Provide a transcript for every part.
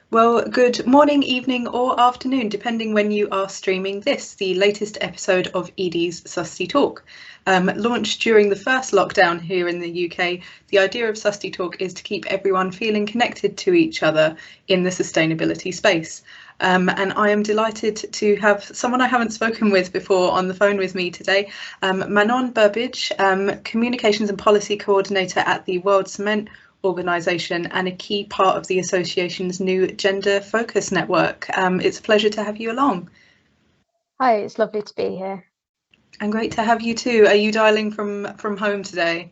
Well, good morning, evening, or afternoon, depending when you are streaming this, the latest episode of Edie's Susty Talk. Launched during the first lockdown here in the UK, the idea of Susty Talk is to keep everyone feeling connected to each other in the sustainability space. And I am delighted to have someone I haven't spoken with before on the phone with me today, Manon Burbidge, Communications and Policy Coordinator at the World Cement organisation and a key part of the association's new gender focus network. It's a pleasure to have you along. Hi, it's lovely to be here. And great to have you too. Are you dialing from home today?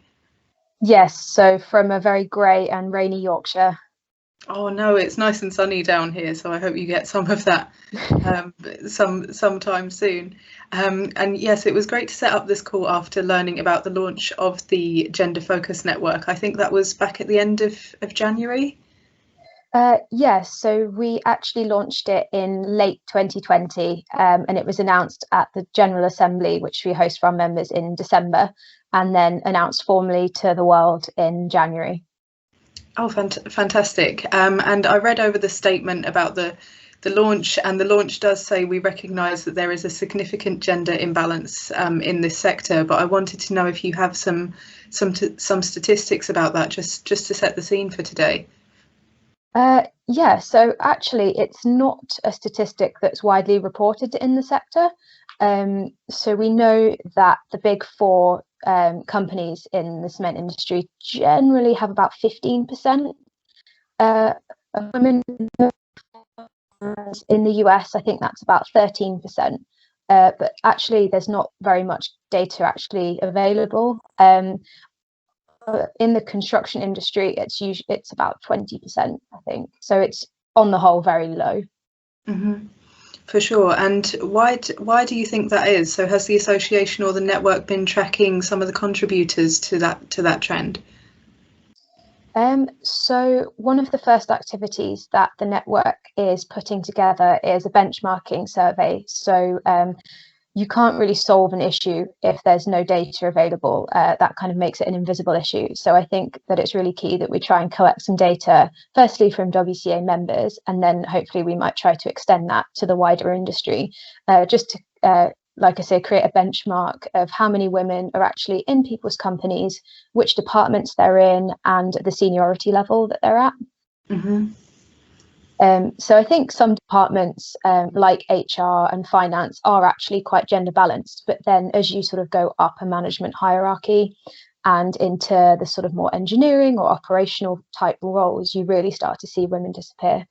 Yes, so from a very grey and rainy Yorkshire. Oh no, it's nice and sunny down here, so I hope you get some of that sometime soon. And yes, it was great to set up this call after learning about the launch of the Gender Focus Network. I think that was back at the end of January. Yes, so we actually launched it in late 2020, and it was announced at the General Assembly, which we host for our members in December, and then announced formally to the world in January. Oh, fantastic. And I read over the statement about the launch, and the launch does say we recognise that there is a significant gender imbalance in this sector, but I wanted to know if you have some statistics about that, just to set the scene for today. Yeah, so actually it's not a statistic that's widely reported in the sector. So we know that the big four companies in the cement industry generally have about 15% of women. In the US, I think that's about 13%. But actually, there's not very much data actually available. In the construction industry, it's about 20%, I think. So it's on the whole very low. Mm-hmm. For sure. And why do you think that is? So has the association or the network been tracking some of the contributors to that trend? So one of the first activities that the network is putting together is a benchmarking survey. So you can't really solve an issue if there's no data available. That kind of makes it an invisible issue. So I think that it's really key that we try and collect some data, firstly from WCA members, and then hopefully we might try to extend that to the wider industry, just to, like I say, create a benchmark of how many women are actually in people's companies, which departments they're in, and the seniority level that they're at. Mm-hmm. So I think some departments like HR and finance are actually quite gender balanced, but then as you sort of go up a management hierarchy and into the sort of more engineering or operational type roles, you really start to see women disappear.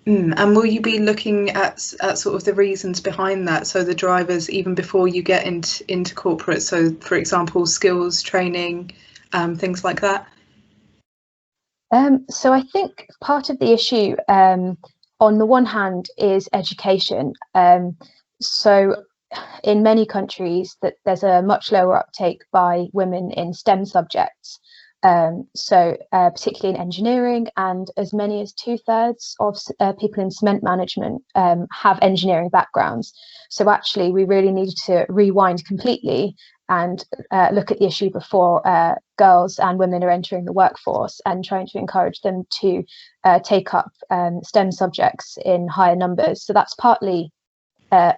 And will you be looking at sort of the reasons behind that? So the drivers, even before you get into corporate. So, for example, skills training, things like that. So I think part of the issue, on the one hand, is education. So in many countries, that there's a much lower uptake by women in STEM subjects. Particularly in engineering, and as many as 2/3 of people in cement management have engineering backgrounds. So actually, we really need to rewind completely and look at the issue before girls and women are entering the workforce, and trying to encourage them to take up STEM subjects in higher numbers. So that's partly program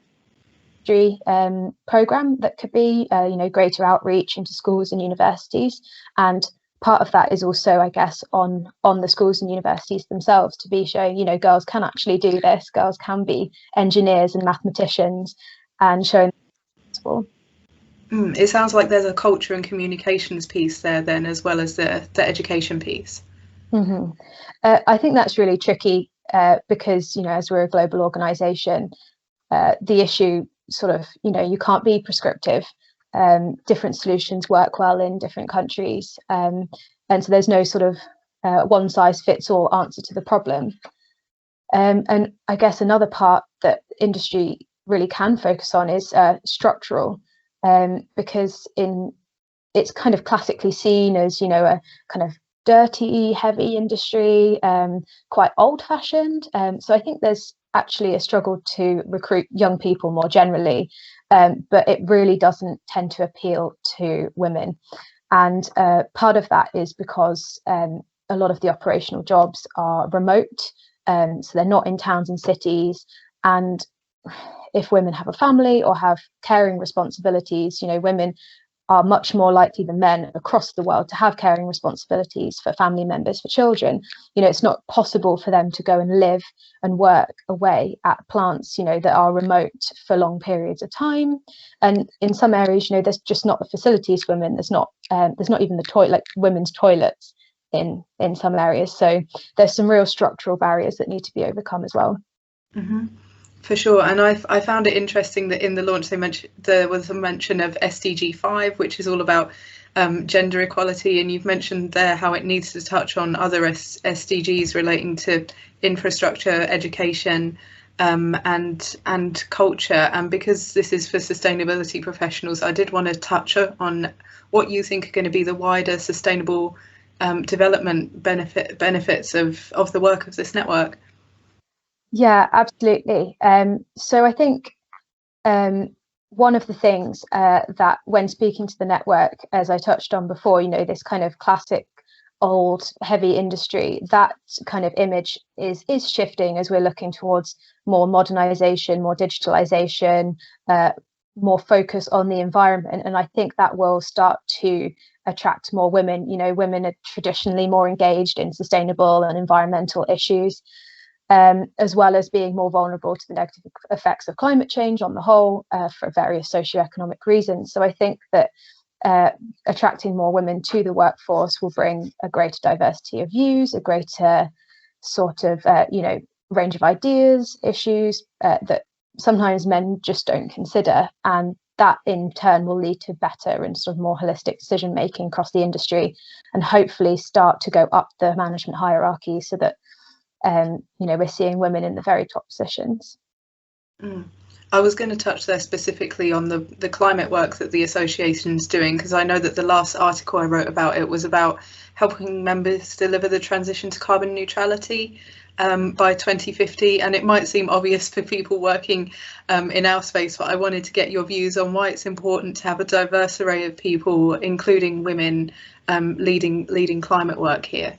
that could be greater outreach into schools and universities, and part of that is also, I guess, on the schools and universities themselves to be showing, girls can actually do this, girls can be engineers and mathematicians, and showing it's possible. It sounds like there's a culture and communications piece there then, as well as the education piece. Mm-hmm. I think that's really tricky because, as we're a global organisation, the issue sort of, you can't be prescriptive. Different solutions work well in different countries. And so there's no sort of one size fits all answer to the problem. And I guess another part that industry really can focus on is structural, because it's kind of classically seen as, a kind of dirty, heavy industry, quite old fashioned. So I think there's actually a struggle to recruit young people more generally, but it really doesn't tend to appeal to women. And part of that is because a lot of the operational jobs are remote, so they're not in towns and cities. And if women have a family or have caring responsibilities, women are much more likely than men across the world to have caring responsibilities for family members, for children. It's not possible for them to go and live and work away at plants, that are remote for long periods of time. And in some areas, there's just not the facilities for women. There's not even the toilet, women's toilets in some areas. So there's some real structural barriers that need to be overcome as well. Mm-hmm. For sure, and I found it interesting that in the launch there was a mention of SDG 5, which is all about gender equality, and you've mentioned there how it needs to touch on other SDGs relating to infrastructure, education, and culture. And because this is for sustainability professionals, I did want to touch on what you think are going to be the wider sustainable development benefits of the work of this network. Yeah, absolutely. So I think one of the things that when speaking to the network, as I touched on before, this kind of classic old heavy industry, that kind of image is shifting as we're looking towards more modernization, more digitalization, more focus on the environment. And I think that will start to attract more women. Women are traditionally more engaged in sustainable and environmental issues. As well as being more vulnerable to the negative effects of climate change on the whole, for various socioeconomic reasons. So I think that attracting more women to the workforce will bring a greater diversity of views, a greater sort of, range of ideas, issues that sometimes men just don't consider. And that in turn will lead to better and sort of more holistic decision making across the industry, and hopefully start to go up the management hierarchy so that we're seeing women in the very top positions. I was going to touch there specifically on the climate work that the association's doing, because I know that the last article I wrote about it was about helping members deliver the transition to carbon neutrality by 2050. And it might seem obvious for people working in our space, but I wanted to get your views on why it's important to have a diverse array of people, including women, leading climate work here.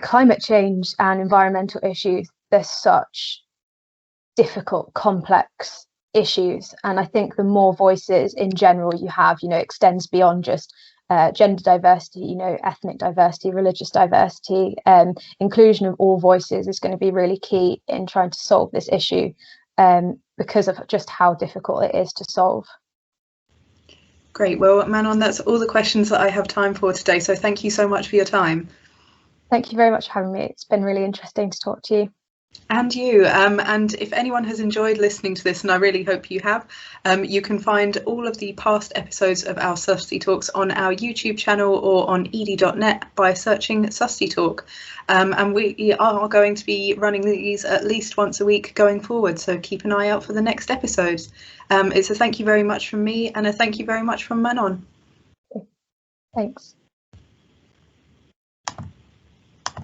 Climate change and environmental issues, they're such difficult, complex issues. And I think the more voices in general you have, extends beyond just gender diversity, ethnic diversity, religious diversity. Inclusion of all voices is going to be really key in trying to solve this issue, because of just how difficult it is to solve. Great. Well, Manon, that's all the questions that I have time for today. So thank you so much for your time. Thank you very much for having me. It's been really interesting to talk to you. And you. And if anyone has enjoyed listening to this, and I really hope you have, you can find all of the past episodes of our Susty Talks on our YouTube channel or on edie.net by searching Susty Talk. And we are going to be running these at least once a week going forward, so keep an eye out for the next episodes. It's a thank you very much from me, and a thank you very much from Manon. Thanks.